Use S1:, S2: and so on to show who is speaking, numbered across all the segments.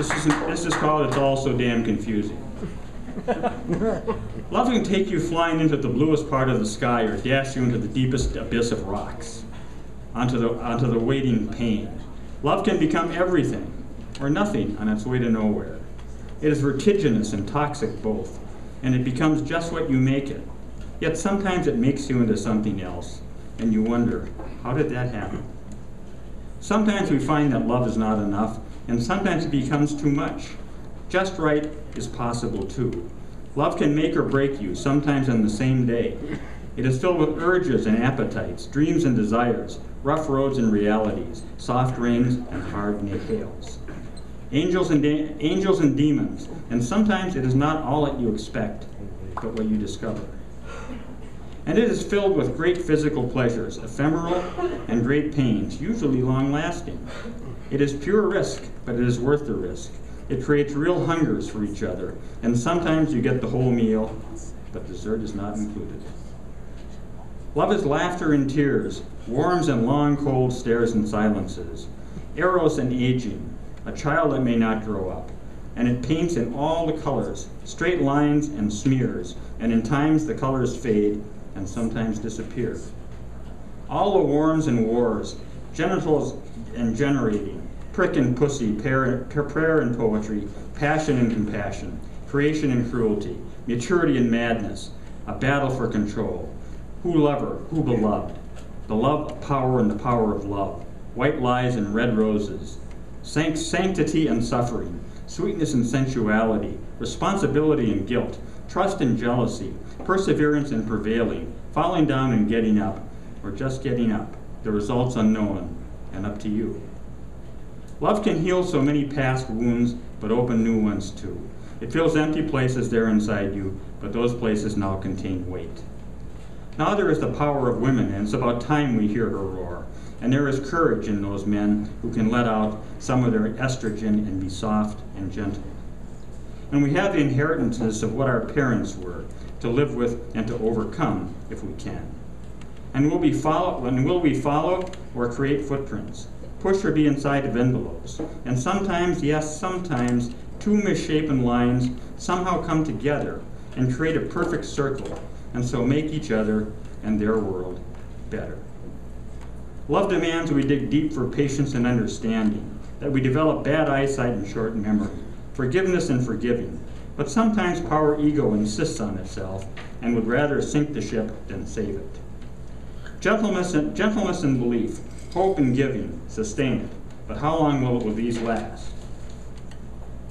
S1: This is called It's All So Damn Confusing. Love can take you flying into the bluest part of the sky or dash you into the deepest abyss of rocks, onto the waiting pain. Love can become everything or nothing on its way to nowhere. It is vertiginous and toxic both, and it becomes just what you make it. Yet sometimes it makes you into something else, and you wonder, how did that happen? Sometimes we find that love is not enough, and sometimes it becomes too much. Just right is possible too. Love can make or break you, sometimes on the same day. It is filled with urges and appetites, dreams and desires, rough roads and realities, soft rains and hard hails. Angels and demons, and sometimes it is not all that you expect, but what you discover. And it is filled with great physical pleasures, ephemeral and great pains, usually long-lasting. It is pure risk, but it is worth the risk. It creates real hungers for each other, and sometimes you get the whole meal, but dessert is not included. Love is laughter and tears, warms and long cold stares and silences, eros and aging, a child that may not grow up, and it paints in all the colors, straight lines and smears, and in times the colors fade and sometimes disappear. All the warms and wars, genitals and generating, prick and pussy, prayer and poetry, passion and compassion, creation and cruelty, maturity and madness, a battle for control. Who lover, who beloved, the love of power and the power of love, white lies and red roses, sanctity and suffering, sweetness and sensuality, responsibility and guilt, trust and jealousy, perseverance and prevailing, falling down and getting up, or just getting up, the results unknown, and up to you. Love can heal so many past wounds, but open new ones too. It fills empty places there inside you, but those places now contain weight. Now there is the power of women, and it's about time we hear her roar. And there is courage in those men who can let out some of their estrogen and be soft and gentle. And we have the inheritances of what our parents were, to live with and to overcome if we can. And will we follow or create footprints, push or be inside of envelopes? And sometimes, yes, sometimes, two misshapen lines somehow come together and create a perfect circle, and so make each other and their world better. Love demands we dig deep for patience and understanding, that we develop bad eyesight and short memory, forgiveness and forgiving. But sometimes power ego insists on itself and would rather sink the ship than save it. Gentleness and belief, hope and giving, sustain it. But how long will these last?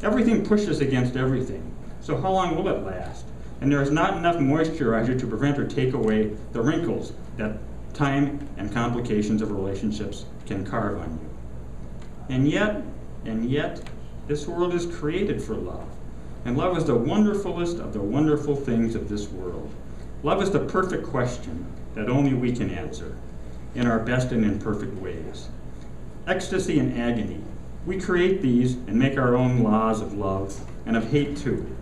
S1: Everything pushes against everything, so how long will it last? And there is not enough moisturizer to prevent or take away the wrinkles that time and complications of relationships can carve on you. And yet, this world is created for love. And love is the wonderfulest of the wonderful things of this world. Love is the perfect question that only we can answer in our best and imperfect ways. Ecstasy and agony, we create these and make our own laws of love and of hate too.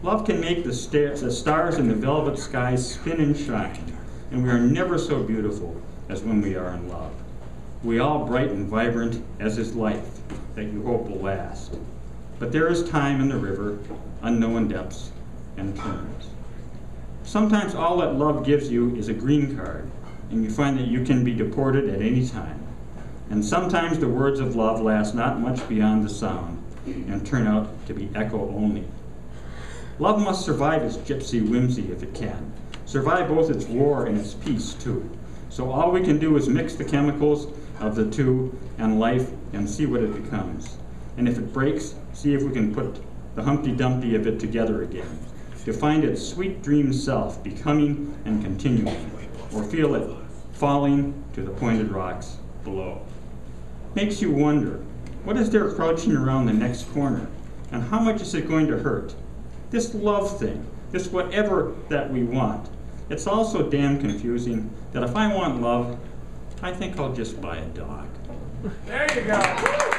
S1: Love can make the stars in the velvet skies spin and shine, and we are never so beautiful as when we are in love. We all bright and vibrant as is life that you hope will last. But there is time in the river, unknown depths and turns. Sometimes all that love gives you is a green card, and you find that you can be deported at any time. And sometimes the words of love last not much beyond the sound and turn out to be echo only. Love must survive its gypsy whimsy if it can, survive both its war and its peace too. So all we can do is mix the chemicals of the two and life and see what it becomes. And if it breaks, see if we can put the Humpty Dumpty of it together again, to find its sweet dream self becoming and continuing, or feel it falling to the pointed rocks below. Makes you wonder, what is there crouching around the next corner? And how much is it going to hurt? This love thing, this whatever that we want, it's all so damn confusing that if I want love, I think I'll just buy a dog.
S2: There you go.